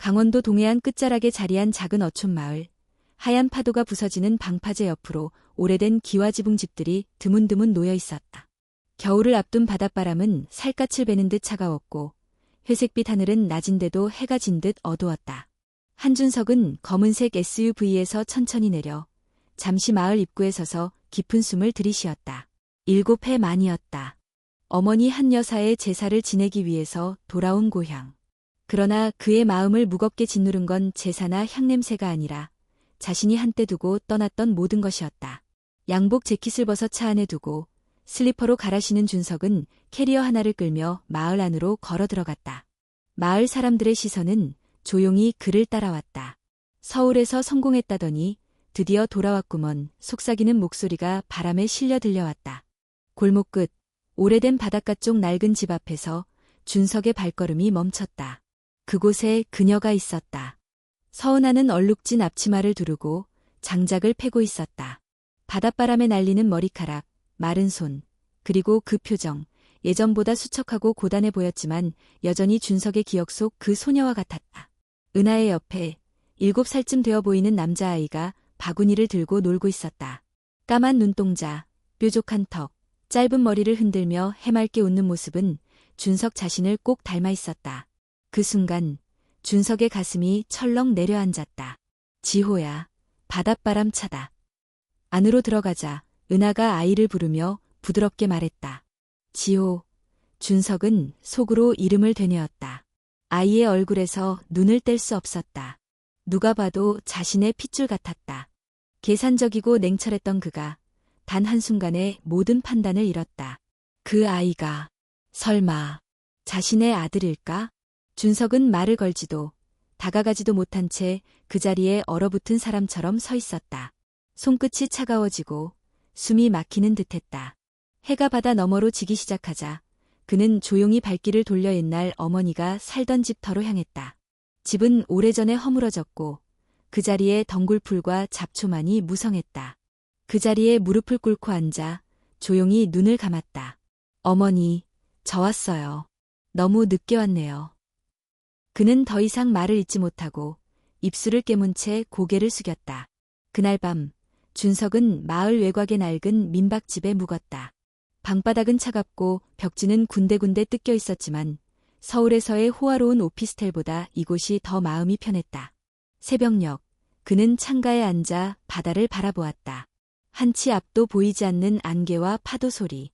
강원도 동해안 끝자락에 자리한 작은 어촌 마을. 하얀 파도가 부서지는 방파제 옆으로 오래된 기와지붕 집들이 드문드문 놓여 있었다. 겨울을 앞둔 바닷바람은 살갗을 베는 듯 차가웠고 회색빛 하늘은 낮인데도 해가 진 듯 어두웠다. 한준석은 검은색 SUV에서 천천히 내려 잠시 마을 입구에 서서 깊은 숨을 들이쉬었다. 7해 만이었다. 어머니 한 여사의 제사를 지내기 위해서 돌아온 고향. 그러나 그의 마음을 무겁게 짓누른 건 제사나 향냄새가 아니라 자신이 한때 두고 떠났던 모든 것이었다. 양복 재킷을 벗어 차 안에 두고 슬리퍼로 갈아 신은 준석은 캐리어 하나를 끌며 마을 안으로 걸어 들어갔다. 마을 사람들의 시선은 조용히 그를 따라왔다. 서울에서 성공했다더니 드디어 돌아왔구먼. 속삭이는 목소리가 바람에 실려 들려왔다. 골목 끝 오래된 바닷가 쪽 낡은 집 앞에서 준석의 발걸음이 멈췄다. 그곳에 그녀가 있었다. 서은하는 얼룩진 앞치마를 두르고 장작을 패고 있었다. 바닷바람에 날리는 머리카락, 마른 손, 그리고 그 표정, 예전보다 수척하고 고단해 보였지만 여전히 준석의 기억 속 그 소녀와 같았다. 은하의 옆에 7살쯤 되어 보이는 남자아이가 바구니를 들고 놀고 있었다. 까만 눈동자, 뾰족한 턱, 짧은 머리를 흔들며 해맑게 웃는 모습은 준석 자신을 꼭 닮아 있었다. 그 순간 준석의 가슴이 철렁 내려앉았다. 지호야, 바닷바람 차다. 안으로 들어가자 은하가 아이를 부르며 부드럽게 말했다. 지호. 준석은 속으로 이름을 되뇌었다. 아이의 얼굴에서 눈을 뗄 수 없었다. 누가 봐도 자신의 핏줄 같았다. 계산적이고 냉철했던 그가 단 한순간에 모든 판단을 잃었다. 그 아이가 설마 자신의 아들일까? 준석은 말을 걸지도 다가가지도 못한 채 그 자리에 얼어붙은 사람처럼 서 있었다. 손끝이 차가워지고 숨이 막히는 듯했다. 해가 바다 너머로 지기 시작하자 그는 조용히 발길을 돌려 옛날 어머니가 살던 집터로 향했다. 집은 오래전에 허물어졌고 그 자리에 덩굴풀과 잡초만이 무성했다. 그 자리에 무릎을 꿇고 앉아 조용히 눈을 감았다. 어머니, 저 왔어요. 너무 늦게 왔네요. 그는 더 이상 말을 잇지 못하고 입술을 깨문 채 고개를 숙였다. 그날 밤 준석은 마을 외곽의 낡은 민박집에 묵었다. 방바닥은 차갑고 벽지는 군데군데 뜯겨 있었지만 서울에서의 호화로운 오피스텔보다 이곳이 더 마음이 편했다. 새벽녘 그는 창가에 앉아 바다를 바라보았다. 한치 앞도 보이지 않는 안개와 파도 소리.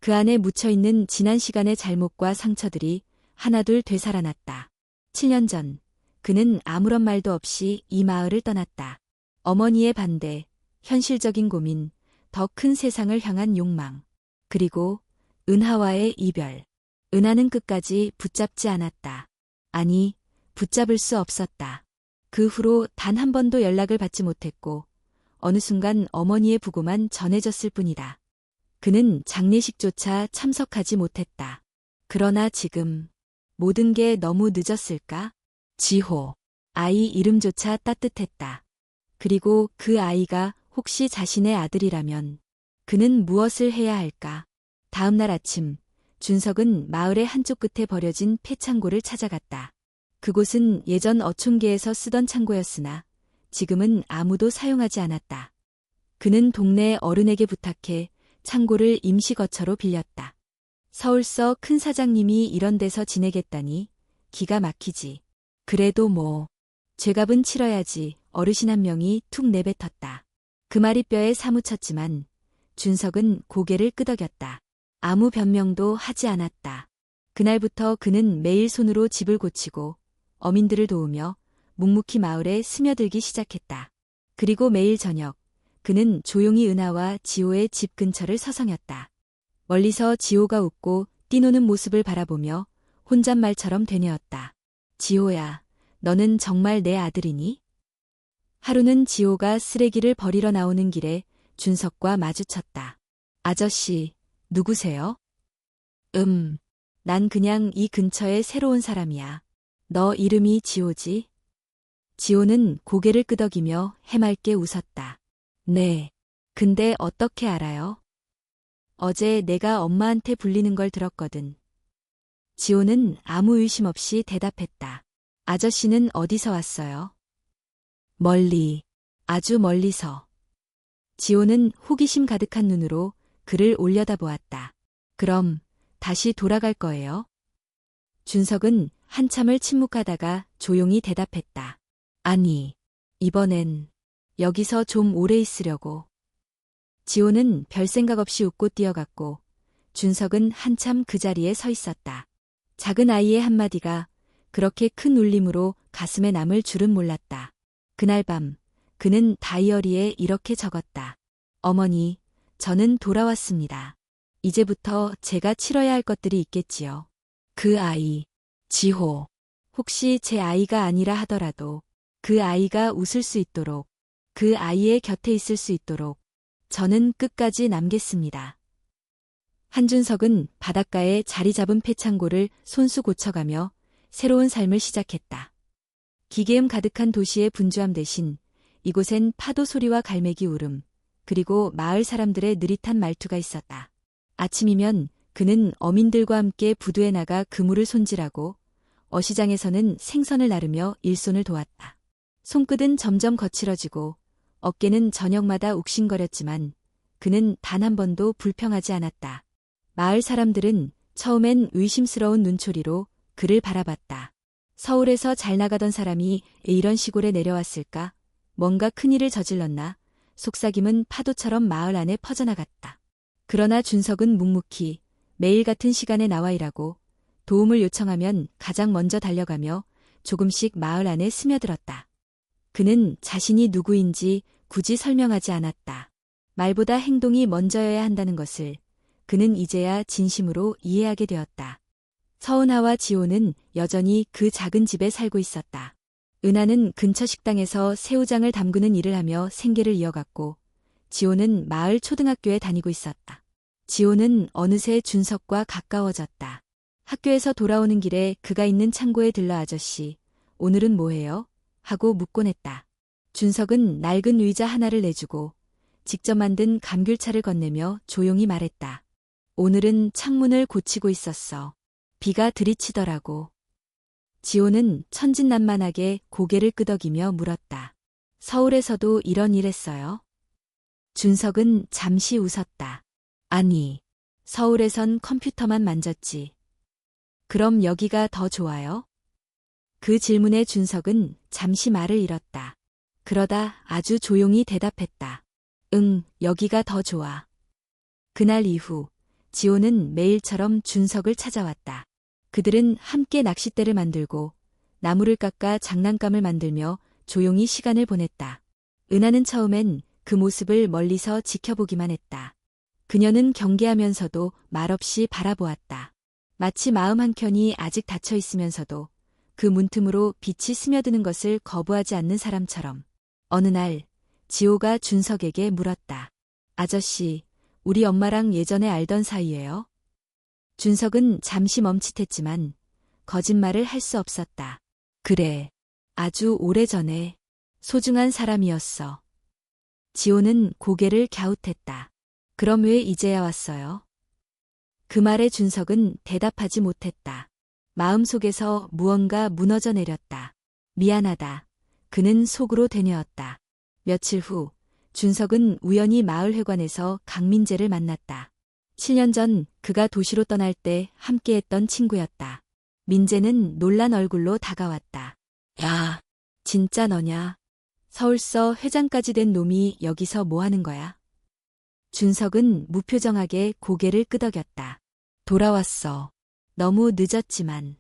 그 안에 묻혀있는 지난 시간의 잘못과 상처들이 하나둘 되살아났다. 7년 전 그는 아무런 말도 없이 이 마을을 떠났다. 어머니의 반대, 현실적인 고민, 더 큰 세상을 향한 욕망. 그리고 은하와의 이별. 은하는 끝까지 붙잡지 않았다. 아니, 붙잡을 수 없었다. 그 후로 단 한 번도 연락을 받지 못했고 어느 순간 어머니의 부고만 전해졌을 뿐이다. 그는 장례식조차 참석하지 못했다. 그러나 지금 모든 게 너무 늦었을까? 지호. 아이 이름조차 따뜻했다. 그리고 그 아이가 혹시 자신의 아들이라면 그는 무엇을 해야 할까? 다음 날 아침 준석은 마을의 한쪽 끝에 버려진 폐창고를 찾아갔다. 그곳은 예전 어촌계에서 쓰던 창고였으나 지금은 아무도 사용하지 않았다. 그는 동네 어른에게 부탁해 창고를 임시 거처로 빌렸다. 서울서 큰 사장님이 이런 데서 지내겠다니 기가 막히지. 그래도 뭐 죗값은 치러야지. 어르신 한 명이 툭 내뱉었다. 그 말이 뼈에 사무쳤지만 준석은 고개를 끄덕였다. 아무 변명도 하지 않았다. 그날부터 그는 매일 손으로 집을 고치고 어민들을 도우며 묵묵히 마을에 스며들기 시작했다. 그리고 매일 저녁 그는 조용히 은하와 지호의 집 근처를 서성였다. 멀리서 지호가 웃고 뛰노는 모습을 바라보며 혼잣말처럼 되뇌었다. 지호야, 너는 정말 내 아들이니? 하루는 지호가 쓰레기를 버리러 나오는 길에 준석과 마주쳤다. 아저씨, 누구세요? 난 그냥 이 근처에 새로운 사람이야. 너 이름이 지호지? 지호는 고개를 끄덕이며 해맑게 웃었다. 네. 근데 어떻게 알아요? 어제 내가 엄마한테 불리는 걸 들었거든. 지호는 아무 의심 없이 대답했다. 아저씨는 어디서 왔어요? 멀리, 아주 멀리서. 지호는 호기심 가득한 눈으로 그를 올려다보았다. 그럼 다시 돌아갈 거예요? 준석은 한참을 침묵하다가 조용히 대답했다. 아니, 이번엔 여기서 좀 오래 있으려고. 지호는 별 생각 없이 웃고 뛰어갔고 준석은 한참 그 자리에 서 있었다. 작은 아이의 한마디가 그렇게 큰 울림으로 가슴에 남을 줄은 몰랐다. 그날 밤 그는 다이어리에 이렇게 적었다. 어머니, 저는 돌아왔습니다. 이제부터 제가 치러야 할 것들이 있겠지요. 그 아이, 지호. 혹시 제 아이가 아니라 하더라도 그 아이가 웃을 수 있도록, 그 아이의 곁에 있을 수 있도록 저는 끝까지 남겠습니다. 한준석은 바닷가에 자리 잡은 폐창고를 손수 고쳐가며 새로운 삶을 시작했다. 기계음 가득한 도시의 분주함 대신 이곳엔 파도 소리와 갈매기 울음, 그리고 마을 사람들의 느릿한 말투가 있었다. 아침이면 그는 어민들과 함께 부두에 나가 그물을 손질하고 어시장에서는 생선을 나르며 일손을 도왔다. 손끝은 점점 거칠어지고 어깨는 저녁마다 욱신거렸지만 그는 단 한 번도 불평하지 않았다. 마을 사람들은 처음엔 의심스러운 눈초리로 그를 바라봤다. 서울에서 잘 나가던 사람이 이런 시골에 내려왔을까? 뭔가 큰일을 저질렀나? 속삭임은 파도처럼 마을 안에 퍼져나갔다. 그러나 준석은 묵묵히 매일 같은 시간에 나와 일하고 도움을 요청하면 가장 먼저 달려가며 조금씩 마을 안에 스며들었다. 그는 자신이 누구인지 굳이 설명하지 않았다. 말보다 행동이 먼저여야 한다는 것을 그는 이제야 진심으로 이해하게 되었다. 서은하와 지호는 여전히 그 작은 집에 살고 있었다. 은하는 근처 식당에서 새우장을 담그는 일을 하며 생계를 이어갔고 지호는 마을 초등학교에 다니고 있었다. 지호는 어느새 준석과 가까워졌다. 학교에서 돌아오는 길에 그가 있는 창고에 들러 아저씨, 오늘은 뭐해요? 하고 묻곤 했다. 준석은 낡은 의자 하나를 내주고 직접 만든 감귤차를 건네며 조용히 말했다. 오늘은 창문을 고치고 있었어. 비가 들이치더라고. 지호는 천진난만하게 고개를 끄덕이며 물었다. 서울에서도 이런 일 했어요? 준석은 잠시 웃었다. 아니, 서울에선 컴퓨터만 만졌지. 그럼 여기가 더 좋아요? 그 질문에 준석은 잠시 말을 잃었다. 그러다 아주 조용히 대답했다. 응, 여기가 더 좋아. 그날 이후 지호는 매일처럼 준석을 찾아왔다. 그들은 함께 낚싯대를 만들고 나무를 깎아 장난감을 만들며 조용히 시간을 보냈다. 은하는 처음엔 그 모습을 멀리서 지켜보기만 했다. 그녀는 경계하면서도 말없이 바라보았다. 마치 마음 한켠이 아직 닫혀 있으면서도 그 문틈으로 빛이 스며드는 것을 거부하지 않는 사람처럼. 어느 날 지호가 준석에게 물었다. 아저씨, 우리 엄마랑 예전에 알던 사이예요? 준석은 잠시 멈칫했지만 거짓말을 할 수 없었다. 그래, 아주 오래전에 소중한 사람이었어. 지호는 고개를 갸웃했다. 그럼 왜 이제야 왔어요? 그 말에 준석은 대답하지 못했다. 마음속에서 무언가 무너져 내렸다. 미안하다. 그는 속으로 되뇌었다. 며칠 후 준석은 우연히 마을회관에서 강민재를 만났다. 7년 전 그가 도시로 떠날 때 함께했던 친구였다. 민재는 놀란 얼굴로 다가왔다. 야, 진짜 너냐? 서울서 회장까지 된 놈이 여기서 뭐 하는 거야? 준석은 무표정하게 고개를 끄덕였다. 돌아왔어. 너무 늦었지만.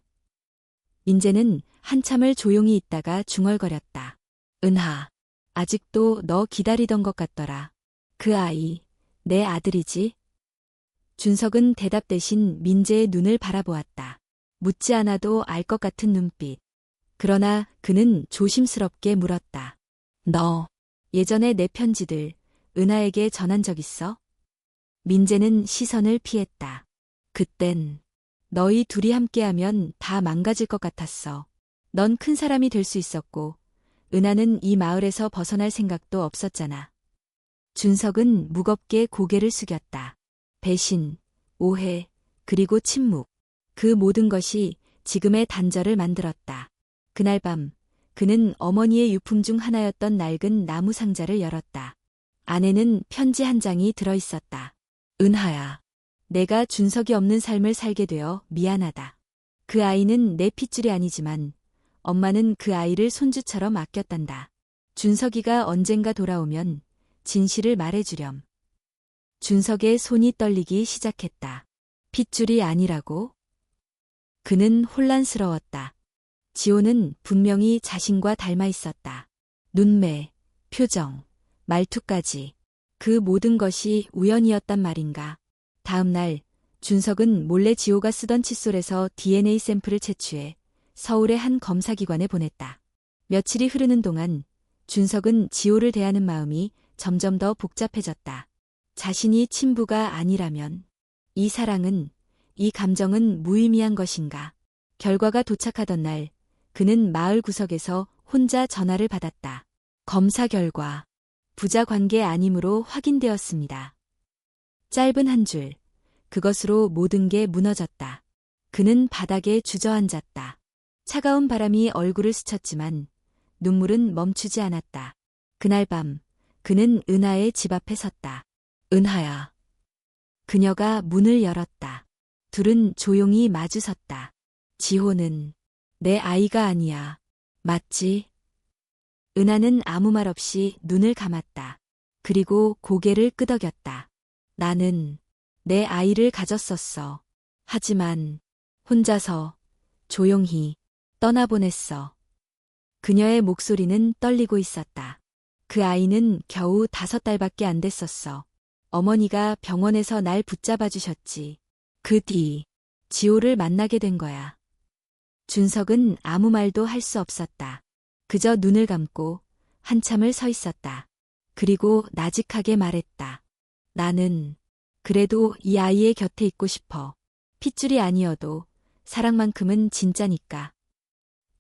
민재는 한참을 조용히 있다가 중얼거렸다. 은하, 아직도 너 기다리던 것 같더라. 그 아이, 내 아들이지? 준석은 대답 대신 민재의 눈을 바라보았다. 묻지 않아도 알 것 같은 눈빛. 그러나 그는 조심스럽게 물었다. 너, 예전에 내 편지들 은하에게 전한 적 있어? 민재는 시선을 피했다. 그땐 너희 둘이 함께하면 다 망가질 것 같았어. 넌 큰 사람이 될 수 있었고 은하는 이 마을에서 벗어날 생각도 없었잖아. 준석은 무겁게 고개를 숙였다. 배신, 오해, 그리고 침묵. 그 모든 것이 지금의 단절을 만들었다. 그날 밤 그는 어머니의 유품 중 하나였던 낡은 나무 상자를 열었다. 안에는 편지 한 장이 들어있었다. 은하야. 내가 준석이 없는 삶을 살게 되어 미안하다. 그 아이는 내 핏줄이 아니지만 엄마는 그 아이를 손주처럼 아꼈단다. 준석이가 언젠가 돌아오면 진실을 말해주렴. 준석의 손이 떨리기 시작했다. 핏줄이 아니라고? 그는 혼란스러웠다. 지호는 분명히 자신과 닮아 있었다. 눈매, 표정, 말투까지. 그 모든 것이 우연이었단 말인가. 다음 날 준석은 몰래 지호가 쓰던 칫솔에서 DNA 샘플을 채취해 서울의 한 검사기관에 보냈다. 며칠이 흐르는 동안 준석은 지호를 대하는 마음이 점점 더 복잡해졌다. 자신이 친부가 아니라면 이 사랑은, 이 감정은 무의미한 것인가. 결과가 도착하던 날 그는 마을 구석에서 혼자 전화를 받았다. 검사 결과 부자 관계 아님으로 확인되었습니다. 짧은 한 줄. 그것으로 모든 게 무너졌다. 그는 바닥에 주저앉았다. 차가운 바람이 얼굴을 스쳤지만 눈물은 멈추지 않았다. 그날 밤 그는 은하의 집 앞에 섰다. 은하야. 그녀가 문을 열었다. 둘은 조용히 마주섰다. 지호는 내 아이가 아니야. 맞지? 은하는 아무 말 없이 눈을 감았다. 그리고 고개를 끄덕였다. 나는 내 아이를 가졌었어. 하지만 혼자서 조용히 떠나보냈어. 그녀의 목소리는 떨리고 있었다. 그 아이는 겨우 5달밖에 안 됐었어. 어머니가 병원에서 날 붙잡아 주셨지. 그 뒤 지호를 만나게 된 거야. 준석은 아무 말도 할 수 없었다. 그저 눈을 감고 한참을 서 있었다. 그리고 나직하게 말했다. 나는 그래도 이 아이의 곁에 있고 싶어. 핏줄이 아니어도 사랑만큼은 진짜니까.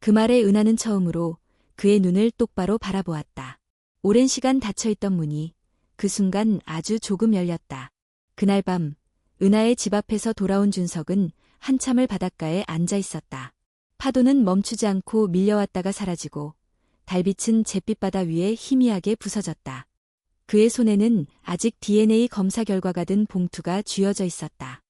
그 말에 은하는 처음으로 그의 눈을 똑바로 바라보았다. 오랜 시간 닫혀있던 문이 그 순간 아주 조금 열렸다. 그날 밤 은하의 집 앞에서 돌아온 준석은 한참을 바닷가에 앉아 있었다. 파도는 멈추지 않고 밀려왔다가 사라지고 달빛은 잿빛바다 위에 희미하게 부서졌다. 그의 손에는 아직 DNA 검사 결과가 든 봉투가 쥐어져 있었다.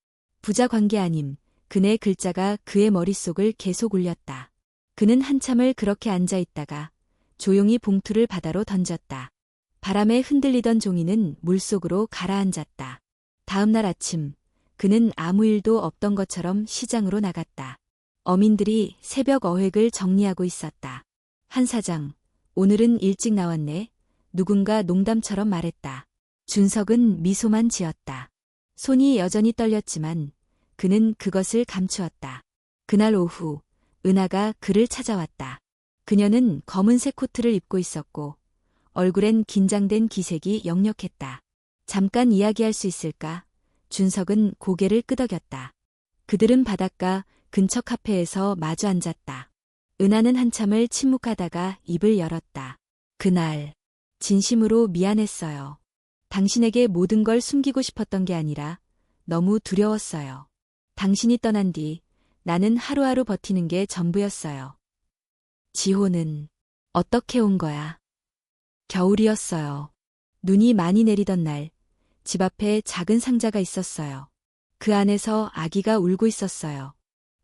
부자 관계 아님, 그네 글자가 그의 머릿속을 계속 울렸다. 그는 한참을 그렇게 앉아 있다가 조용히 봉투를 바다로 던졌다. 바람에 흔들리던 종이는 물속으로 가라앉았다. 다음 날 아침, 그는 아무 일도 없던 것처럼 시장으로 나갔다. 어민들이 새벽 어획을 정리하고 있었다. 한 사장, 오늘은 일찍 나왔네. 누군가 농담처럼 말했다. 준석은 미소만 지었다. 손이 여전히 떨렸지만 그는 그것을 감추었다. 그날 오후 은하가 그를 찾아왔다. 그녀는 검은색 코트를 입고 있었고 얼굴엔 긴장된 기색이 역력했다. 잠깐 이야기할 수 있을까? 준석은 고개를 끄덕였다. 그들은 바닷가 근처 카페에서 마주 앉았다. 은하는 한참을 침묵하다가 입을 열었다. 그날 진심으로 미안했어요. 당신에게 모든 걸 숨기고 싶었던 게 아니라 너무 두려웠어요. 당신이 떠난 뒤 나는 하루하루 버티는 게 전부였어요. 지호는 어떻게 온 거야? 겨울이었어요. 눈이 많이 내리던 날, 집 앞에 작은 상자가 있었어요. 그 안에서 아기가 울고 있었어요.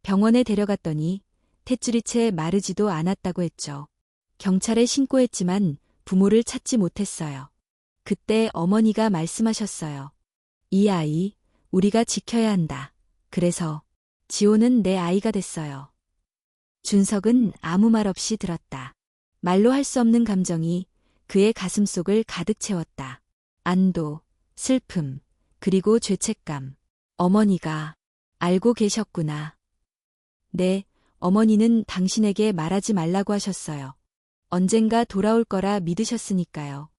병원에 데려갔더니 탯줄이 채 마르지도 않았다고 했죠. 경찰에 신고했지만 부모를 찾지 못했어요. 그때 어머니가 말씀하셨어요. 이 아이, 우리가 지켜야 한다. 그래서 지호는 내 아이가 됐어요. 준석은 아무 말 없이 들었다. 말로 할 수 없는 감정이 그의 가슴속을 가득 채웠다. 안도, 슬픔, 그리고 죄책감. 어머니가 알고 계셨구나. 네, 어머니는 당신에게 말하지 말라고 하셨어요. 언젠가 돌아올 거라 믿으셨으니까요.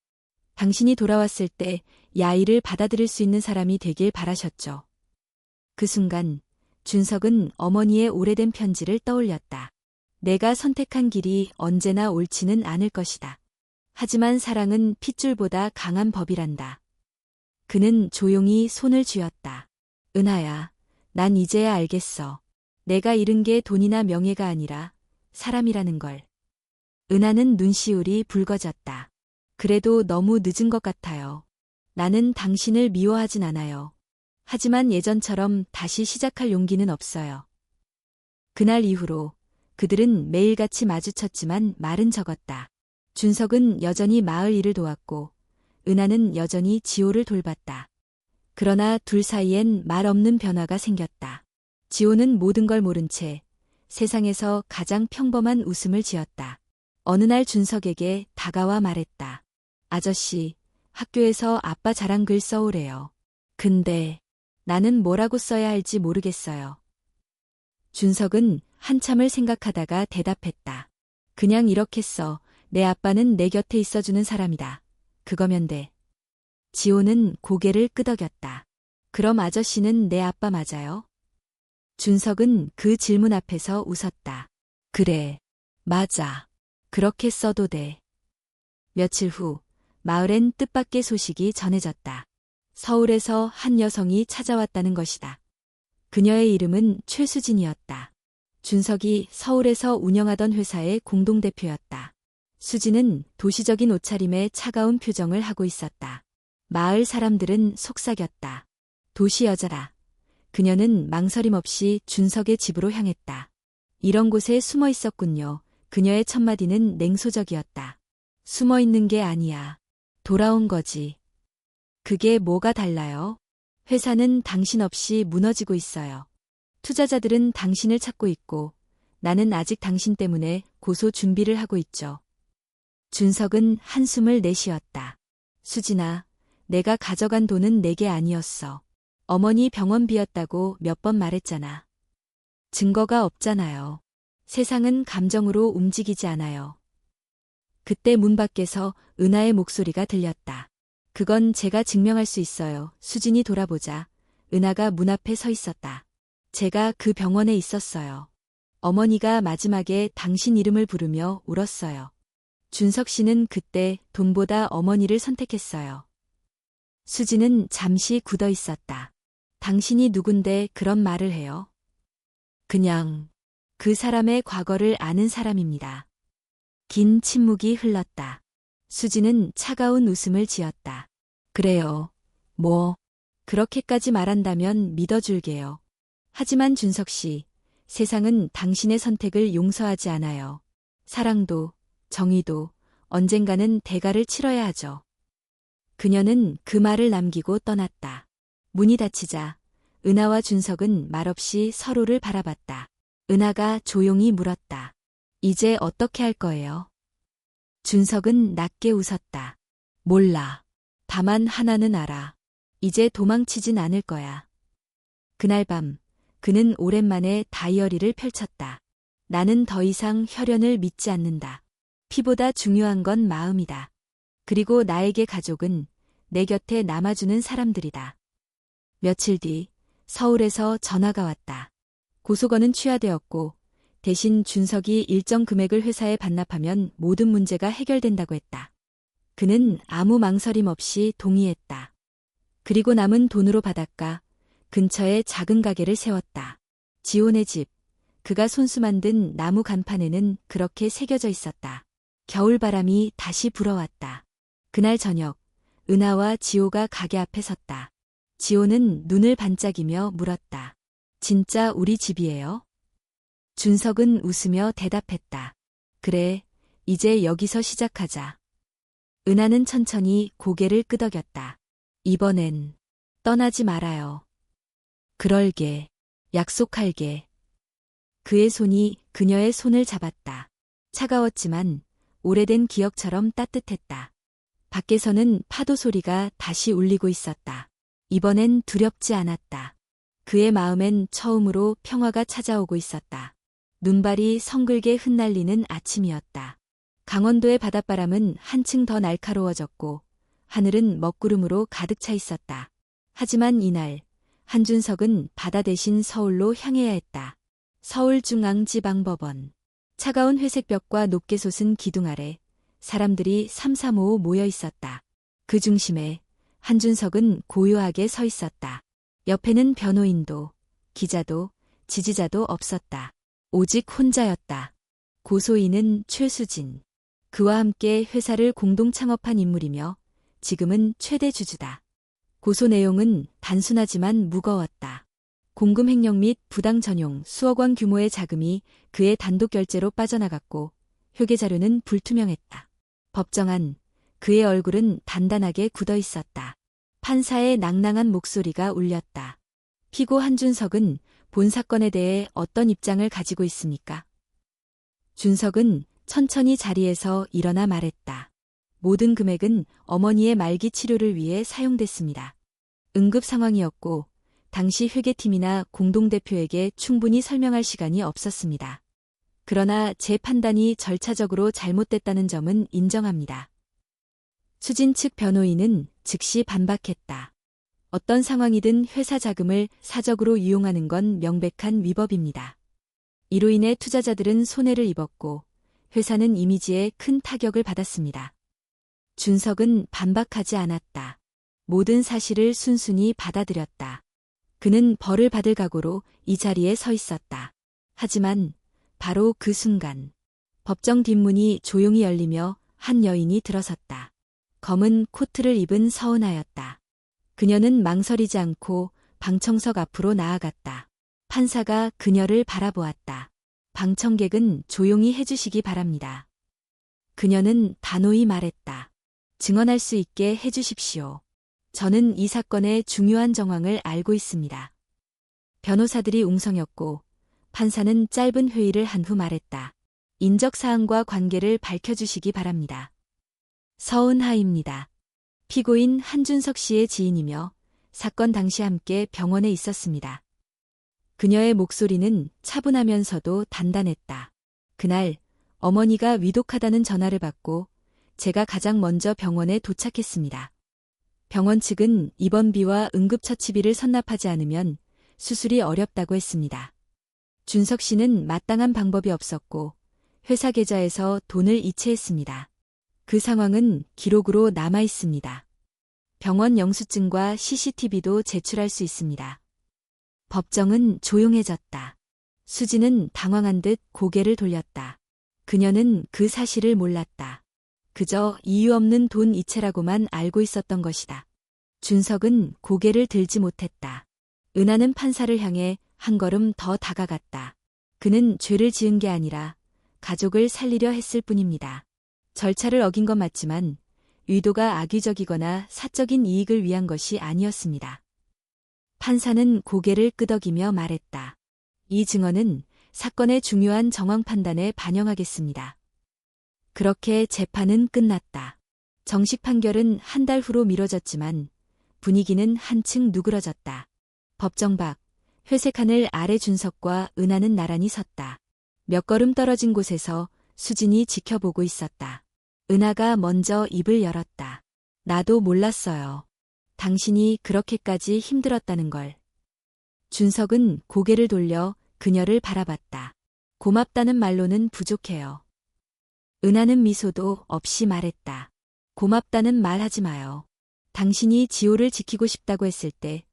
당신이 돌아왔을 때 이 아이를 받아들일 수 있는 사람이 되길 바라셨죠. 그 순간 준석은 어머니의 오래된 편지를 떠올렸다. 내가 선택한 길이 언제나 옳지는 않을 것이다. 하지만 사랑은 핏줄보다 강한 법이란다. 그는 조용히 손을 쥐었다. 은하야, 난 이제야 알겠어. 내가 잃은 게 돈이나 명예가 아니라 사람이라는 걸. 은하는 눈시울이 붉어졌다. 그래도 너무 늦은 것 같아요. 나는 당신을 미워하진 않아요. 하지만 예전처럼 다시 시작할 용기는 없어요. 그날 이후로 그들은 매일같이 마주쳤지만 말은 적었다. 준석은 여전히 마을 일을 도왔고 은하는 여전히 지호를 돌봤다. 그러나 둘 사이엔 말 없는 변화가 생겼다. 지호는 모든 걸 모른 채 세상에서 가장 평범한 웃음을 지었다. 어느 날 준석에게 다가와 말했다. 아저씨, 학교에서 아빠 자랑 글 써오래요. 근데 나는 뭐라고 써야 할지 모르겠어요. 준석은 한참을 생각하다가 대답했다. 그냥 이렇게 써. 내 아빠는 내 곁에 있어주는 사람이다. 그거면 돼. 지호는 고개를 끄덕였다. 그럼 아저씨는 내 아빠 맞아요? 준석은 그 질문 앞에서 웃었다. 그래, 맞아. 그렇게 써도 돼. 며칠 후 마을엔 뜻밖의 소식이 전해졌다. 서울에서 한 여성이 찾아왔다는 것이다. 그녀의 이름은 최수진이었다. 준석이 서울에서 운영하던 회사의 공동대표였다. 수진은 도시적인 옷차림에 차가운 표정을 하고 있었다. 마을 사람들은 속삭였다. 도시 여자라. 그녀는 망설임 없이 준석의 집으로 향했다. 이런 곳에 숨어 있었군요. 그녀의 첫마디는 냉소적이었다. 숨어 있는 게 아니야. 돌아온 거지. 그게 뭐가 달라요? 회사는 당신 없이 무너지고 있어요. 투자자들은 당신을 찾고 있고 나는 아직 당신 때문에 고소 준비를 하고 있죠. 준석은 한숨을 내쉬었다. 수진아, 내가 가져간 돈은 내게 아니었어. 어머니 병원비였다고 몇 번 말했잖아. 증거가 없잖아요. 세상은 감정으로 움직이지 않아요. 그때 문 밖에서 은하의 목소리가 들렸다. 그건 제가 증명할 수 있어요. 수진이 돌아보자 은하가 문 앞에 서 있었다. 제가 그 병원에 있었어요. 어머니가 마지막에 당신 이름을 부르며 울었어요. 준석 씨는 그때 돈보다 어머니를 선택했어요. 수진은 잠시 굳어 있었다. 당신이 누군데 그런 말을 해요? 그냥 그 사람의 과거를 아는 사람입니다. 긴 침묵이 흘렀다. 수진은 차가운 웃음을 지었다. 그래요. 뭐, 그렇게까지 말한다면 믿어줄게요. 하지만 준석 씨, 세상은 당신의 선택을 용서하지 않아요. 사랑도, 정의도 언젠가는 대가를 치러야 하죠. 그녀는 그 말을 남기고 떠났다. 문이 닫히자 은하와 준석은 말없이 서로를 바라봤다. 은하가 조용히 물었다. 이제 어떻게 할 거예요? 준석은 낮게 웃었다. 몰라. 다만 하나는 알아. 이제 도망치진 않을 거야. 그날 밤 그는 오랜만에 다이어리를 펼쳤다. 나는 더 이상 혈연을 믿지 않는다. 피보다 중요한 건 마음이다. 그리고 나에게 가족은 내 곁에 남아주는 사람들이다. 며칠 뒤 서울에서 전화가 왔다. 고소건은 취하되었고 대신 준석이 일정 금액을 회사에 반납하면 모든 문제가 해결된다고 했다. 그는 아무 망설임 없이 동의했다. 그리고 남은 돈으로 바닷가 근처에 작은 가게를 세웠다. 지호네 집, 그가 손수 만든 나무 간판에는 그렇게 새겨져 있었다. 겨울바람이 다시 불어왔다. 그날 저녁 은하와 지호가 가게 앞에 섰다. 지호는 눈을 반짝이며 물었다. 진짜 우리 집이에요? 준석은 웃으며 대답했다. 그래, 이제 여기서 시작하자. 은하는 천천히 고개를 끄덕였다. 이번엔 떠나지 말아요. 그럴게. 약속할게. 그의 손이 그녀의 손을 잡았다. 차가웠지만 오래된 기억처럼 따뜻했다. 밖에서는 파도 소리가 다시 울리고 있었다. 이번엔 두렵지 않았다. 그의 마음엔 처음으로 평화가 찾아오고 있었다. 눈발이 성글게 흩날리는 아침이었다. 강원도의 바닷바람은 한층 더 날카로워졌고 하늘은 먹구름으로 가득 차 있었다. 하지만 이날 한준석은 바다 대신 서울로 향해야 했다. 서울중앙지방법원. 차가운 회색벽과 높게 솟은 기둥 아래 사람들이 삼삼오오 모여 있었다. 그 중심에 한준석은 고요하게 서 있었다. 옆에는 변호인도, 기자도, 지지자도 없었다. 오직 혼자였다. 고소인은 최수진. 그와 함께 회사를 공동 창업한 인물이며 지금은 최대 주주다. 고소 내용은 단순하지만 무거웠다. 공금 횡령 및 부당 전용 수억 원 규모의 자금이 그의 단독 결제로 빠져나갔고 회계 자료는 불투명했다. 법정안, 그의 얼굴은 단단하게 굳어 있었다. 판사의 낭낭한 목소리가 울렸다. 피고 한준석은 본 사건에 대해 어떤 입장을 가지고 있습니까? 준석은 천천히 자리에서 일어나 말했다. 모든 금액은 어머니의 말기 치료를 위해 사용됐습니다. 응급 상황이었고 당시 회계팀이나 공동대표에게 충분히 설명할 시간이 없었습니다. 그러나 제 판단이 절차적으로 잘못됐다는 점은 인정합니다. 수진 측 변호인은 즉시 반박했다. 어떤 상황이든 회사 자금을 사적으로 이용하는 건 명백한 위법입니다. 이로 인해 투자자들은 손해를 입었고 회사는 이미지에 큰 타격을 받았습니다. 준석은 반박하지 않았다. 모든 사실을 순순히 받아들였다. 그는 벌을 받을 각오로 이 자리에 서 있었다. 하지만 바로 그 순간 법정 뒷문이 조용히 열리며 한 여인이 들어섰다. 검은 코트를 입은 서은하였다. 그녀는 망설이지 않고 방청석 앞으로 나아갔다. 판사가 그녀를 바라보았다. 방청객은 조용히 해주시기 바랍니다. 그녀는 단호히 말했다. 증언할 수 있게 해주십시오. 저는 이 사건의 중요한 정황을 알고 있습니다. 변호사들이 웅성였고 판사는 짧은 회의를 한 후 말했다. 인적사항과 관계를 밝혀주시기 바랍니다. 서은하입니다. 피고인 한준석 씨의 지인이며 사건 당시 함께 병원에 있었습니다. 그녀의 목소리는 차분하면서도 단단했다. 그날 어머니가 위독하다는 전화를 받고 제가 가장 먼저 병원에 도착했습니다. 병원 측은 입원비와 응급처치비를 선납하지 않으면 수술이 어렵다고 했습니다. 준석 씨는 마땅한 방법이 없었고 회사 계좌에서 돈을 이체했습니다. 그 상황은 기록으로 남아 있습니다. 병원 영수증과 CCTV도 제출할 수 있습니다. 법정은 조용해졌다. 수지는 당황한 듯 고개를 돌렸다. 그녀는 그 사실을 몰랐다. 그저 이유 없는 돈 이체라고만 알고 있었던 것이다. 준석은 고개를 들지 못했다. 은하는 판사를 향해 한 걸음 더 다가갔다. 그는 죄를 지은 게 아니라 가족을 살리려 했을 뿐입니다. 절차를 어긴 건 맞지만 의도가 악의적이거나 사적인 이익을 위한 것이 아니었습니다. 판사는 고개를 끄덕이며 말했다. 이 증언은 사건의 중요한 정황 판단에 반영하겠습니다. 그렇게 재판은 끝났다. 정식 판결은 한 달 후로 미뤄졌지만 분위기는 한층 누그러졌다. 법정 밖, 회색 하늘 아래 준석과 은하는 나란히 섰다. 몇 걸음 떨어진 곳에서 수진이 지켜보고 있었다. 은하가 먼저 입을 열었다. 나도 몰랐어요. 당신이 그렇게까지 힘들었다는 걸. 준석은 고개를 돌려 그녀를 바라봤다. 고맙다는 말로는 부족해요. 은하는 미소도 없이 말했다. 고맙다는 말 하지 마요. 당신이 지호를 지키고 싶다고 했을 때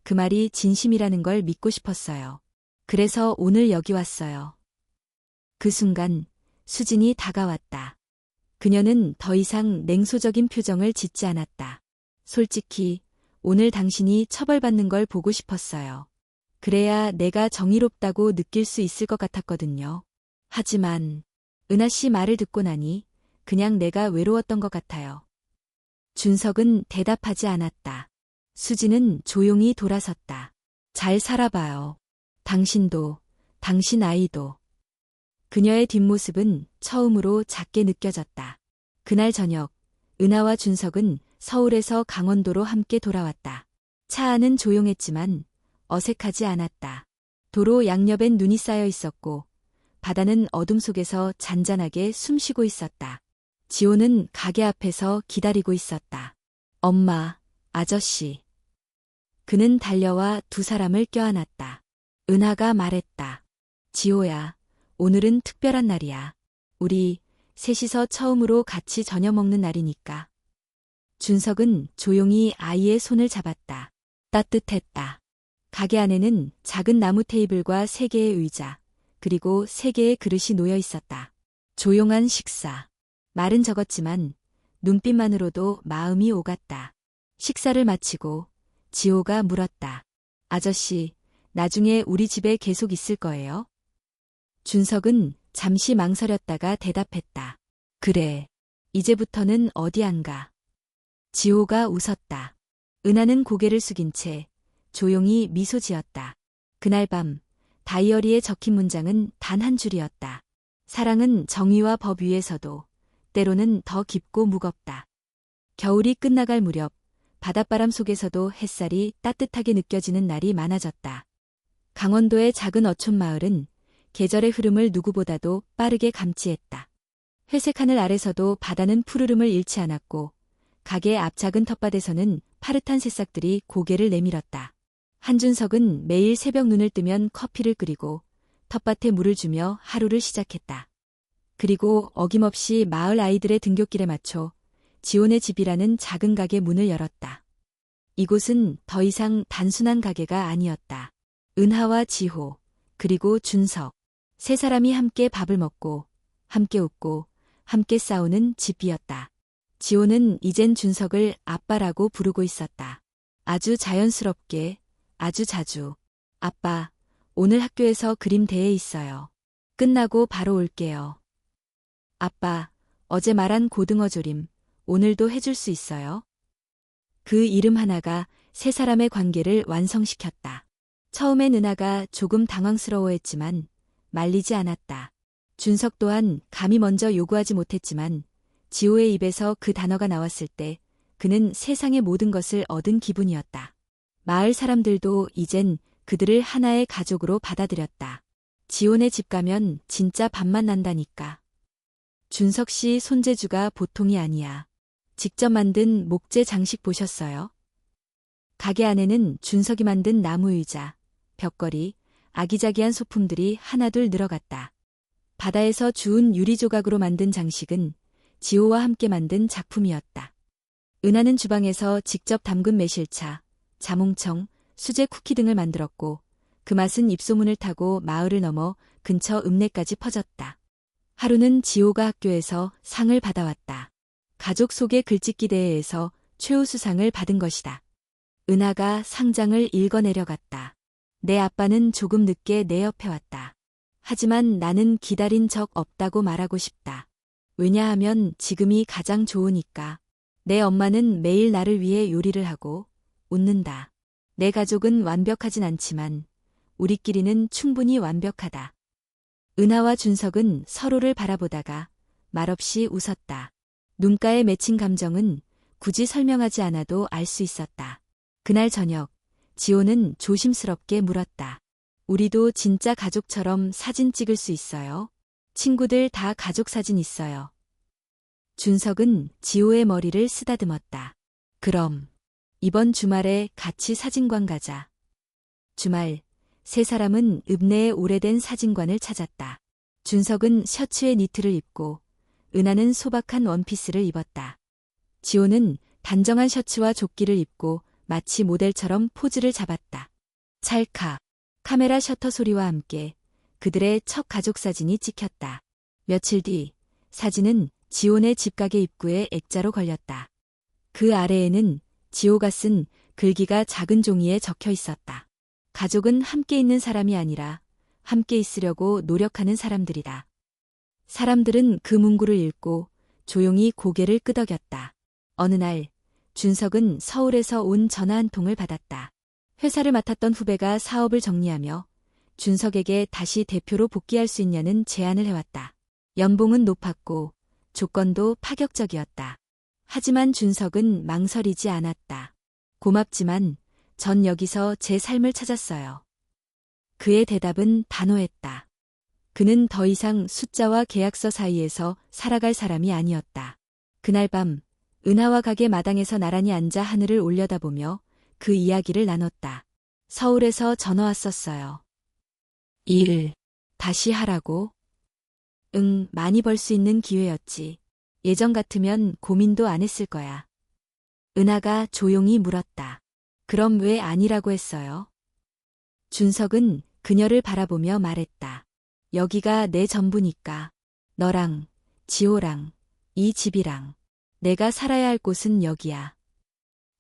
그 말이 진심이라는 걸 믿고 싶었어요. 그래서 오늘 여기 왔어요. 그 순간 수진이 다가왔다. 그녀는 더 이상 냉소적인 표정을 짓지 않았다. 솔직히 오늘 당신이 처벌받는 걸 보고 싶었어요. 그래야 내가 정의롭다고 느낄 수 있을 것 같았거든요. 하지만 은하 씨 말을 듣고 나니 그냥 내가 외로웠던 것 같아요. 준석은 대답하지 않았다. 수지는 조용히 돌아섰다. 잘 살아봐요. 당신도, 당신 아이도. 그녀의 뒷모습은 처음으로 작게 느껴졌다. 그날 저녁, 은하와 준석은 서울에서 강원도로 함께 돌아왔다. 차 안은 조용했지만 어색하지 않았다. 도로 양옆엔 눈이 쌓여 있었고 바다는 어둠 속에서 잔잔하게 숨쉬고 있었다. 지호는 가게 앞에서 기다리고 있었다. 엄마, 아저씨. 그는 달려와 두 사람을 껴안았다. 은하가 말했다. 지호야, 오늘은 특별한 날이야. 우리 셋이서 처음으로 같이 저녁 먹는 날이니까. 준석은 조용히 아이의 손을 잡았다. 따뜻했다. 가게 안에는 작은 나무 테이블과 3개의 의자, 그리고 3개의 그릇이 놓여 있었다. 조용한 식사. 말은 적었지만 눈빛만으로도 마음이 오갔다. 식사를 마치고 지호가 물었다. 아저씨, 나중에 우리 집에 계속 있을 거예요? 준석은 잠시 망설였다가 대답했다. 그래. 이제부터는 어디 안 가. 지호가 웃었다. 은하는 고개를 숙인 채 조용히 미소 지었다. 그날 밤 다이어리에 적힌 문장은 단 한 줄이었다. 사랑은 정의와 법 위에서도 때로는 더 깊고 무겁다. 겨울이 끝나갈 무렵 바닷바람 속에서도 햇살이 따뜻하게 느껴지는 날이 많아졌다. 강원도의 작은 어촌 마을은 계절의 흐름을 누구보다도 빠르게 감지했다. 회색 하늘 아래서도 바다는 푸르름을 잃지 않았고 가게 앞 작은 텃밭에서는 파릇한 새싹들이 고개를 내밀었다. 한준석은 매일 새벽 눈을 뜨면 커피를 끓이고 텃밭에 물을 주며 하루를 시작했다. 그리고 어김없이 마을 아이들의 등굣길에 맞춰 지온의 집이라는 작은 가게 문을 열었다. 이곳은 더 이상 단순한 가게가 아니었다. 은하와 지호, 그리고 준석. 세 사람이 함께 밥을 먹고, 함께 웃고, 함께 싸우는 집이었다. 지호는 이젠 준석을 아빠라고 부르고 있었다. 아주 자연스럽게, 아주 자주. 아빠, 오늘 학교에서 그림 대회 있어요. 끝나고 바로 올게요. 아빠, 어제 말한 고등어 조림, 오늘도 해줄 수 있어요? 그 이름 하나가 세 사람의 관계를 완성시켰다. 처음엔 은하가 조금 당황스러워했지만 말리지 않았다. 준석 또한 감히 먼저 요구하지 못했지만 지호의 입에서 그 단어가 나왔을 때 그는 세상의 모든 것을 얻은 기분이었다. 마을 사람들도 이젠 그들을 하나의 가족으로 받아들였다. 지온의 집 가면 진짜 밥만 난다니까. 준석 씨 손재주가 보통이 아니야. 직접 만든 목재 장식 보셨어요? 가게 안에는 준석이 만든 나무 의자, 벽걸이, 아기자기한 소품들이 하나둘 늘어갔다. 바다에서 주운 유리 조각으로 만든 장식은 지호와 함께 만든 작품이었다. 은하는 주방에서 직접 담근 매실차, 자몽청, 수제 쿠키 등을 만들었고 그 맛은 입소문을 타고 마을을 넘어 근처 읍내까지 퍼졌다. 하루는 지호가 학교에서 상을 받아왔다. 가족 속의 글짓기 대회에서 최우수상을 받은 것이다. 은하가 상장을 읽어내려갔다. 내 아빠는 조금 늦게 내 옆에 왔다. 하지만 나는 기다린 적 없다고 말하고 싶다. 왜냐하면 지금이 가장 좋으니까. 내 엄마는 매일 나를 위해 요리를 하고 웃는다. 내 가족은 완벽하진 않지만 우리끼리는 충분히 완벽하다. 은하와 준석은 서로를 바라보다가 말없이 웃었다. 눈가에 맺힌 감정은 굳이 설명하지 않아도 알 수 있었다. 그날 저녁, 지호는 조심스럽게 물었다. 우리도 진짜 가족처럼 사진 찍을 수 있어요? 친구들 다 가족 사진 있어요. 준석은 지호의 머리를 쓰다듬었다. 그럼 이번 주말에 같이 사진관 가자. 주말, 세 사람은 읍내의 오래된 사진관을 찾았다. 준석은 셔츠에 니트를 입고 은하는 소박한 원피스를 입었다. 지호는 단정한 셔츠와 조끼를 입고 마치 모델처럼 포즈를 잡았다. 찰칵, 카메라 셔터 소리와 함께 그들의 첫 가족 사진이 찍혔다. 며칠 뒤 사진은 지온의 집가게 입구에 액자로 걸렸다. 그 아래에는 지호가 쓴 글귀가 작은 종이에 적혀 있었다. 가족은 함께 있는 사람이 아니라 함께 있으려고 노력하는 사람들이다. 사람들은 그 문구를 읽고 조용히 고개를 끄덕였다. 어느 날 준석은 서울에서 온 전화 한 통을 받았다. 회사를 맡았던 후배가 사업을 정리하며 준석에게 다시 대표로 복귀할 수 있냐는 제안을 해왔다. 연봉은 높았고 조건도 파격적이었다. 하지만 준석은 망설이지 않았다. 고맙지만 전 여기서 제 삶을 찾았어요. 그의 대답은 단호했다. 그는 더 이상 숫자와 계약서 사이에서 살아갈 사람이 아니었다. 그날 밤 은하와 가게 마당에서 나란히 앉아 하늘을 올려다보며 그 이야기를 나눴다. 서울에서 전화 왔었어요. 일 다시 하라고? 응, 많이 벌 수 있는 기회였지. 예전 같으면 고민도 안 했을 거야. 은하가 조용히 물었다. 그럼 왜 아니라고 했어요? 준석은 그녀를 바라보며 말했다. 여기가 내 전부니까. 너랑, 지호랑, 이 집이랑. 내가 살아야 할 곳은 여기야.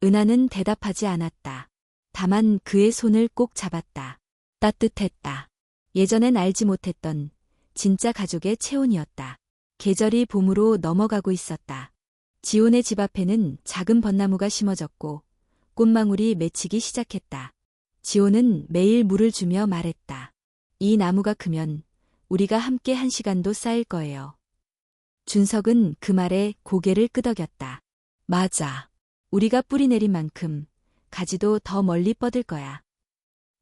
은하는 대답하지 않았다. 다만 그의 손을 꼭 잡았다. 따뜻했다. 예전엔 알지 못했던 진짜 가족의 체온이었다. 계절이 봄으로 넘어가고 있었다. 지온의 집 앞에는 작은 벚나무가 심어졌고 꽃망울이 맺히기 시작했다. 지온은 매일 물을 주며 말했다. 이 나무가 크면 우리가 함께 한 시간도 쌓일 거예요. 준석은 그 말에 고개를 끄덕였다. 맞아. 우리가 뿌리 내린 만큼 가지도 더 멀리 뻗을 거야.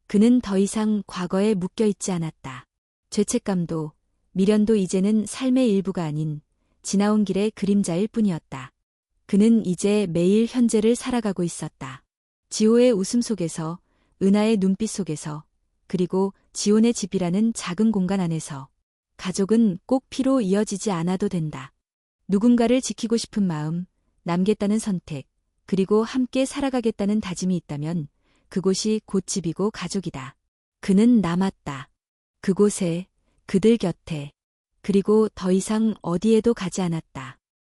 그는 더 이상 과거에 묶여 있지 않았다. 죄책감도 미련도 이제는 삶의 일부가 아닌 지나온 길의 그림자일 뿐이었다. 그는 이제 매일 현재를 살아가고 있었다. 지호의 웃음 속에서, 은하의 눈빛 속에서, 그리고 지온의 집이라는 작은 공간 안에서 가족은 꼭 피로 이어지지 않아도 된다. 누군가를 지키고 싶은 마음, 남겠다는 선택, 그리고 함께 살아가겠다는 다짐이 있다면 그곳이 곧 집이고 가족이다. 그는 남았다. 그곳에, 그들 곁에, 그리고 더 이상 어디에도 가지 않았다.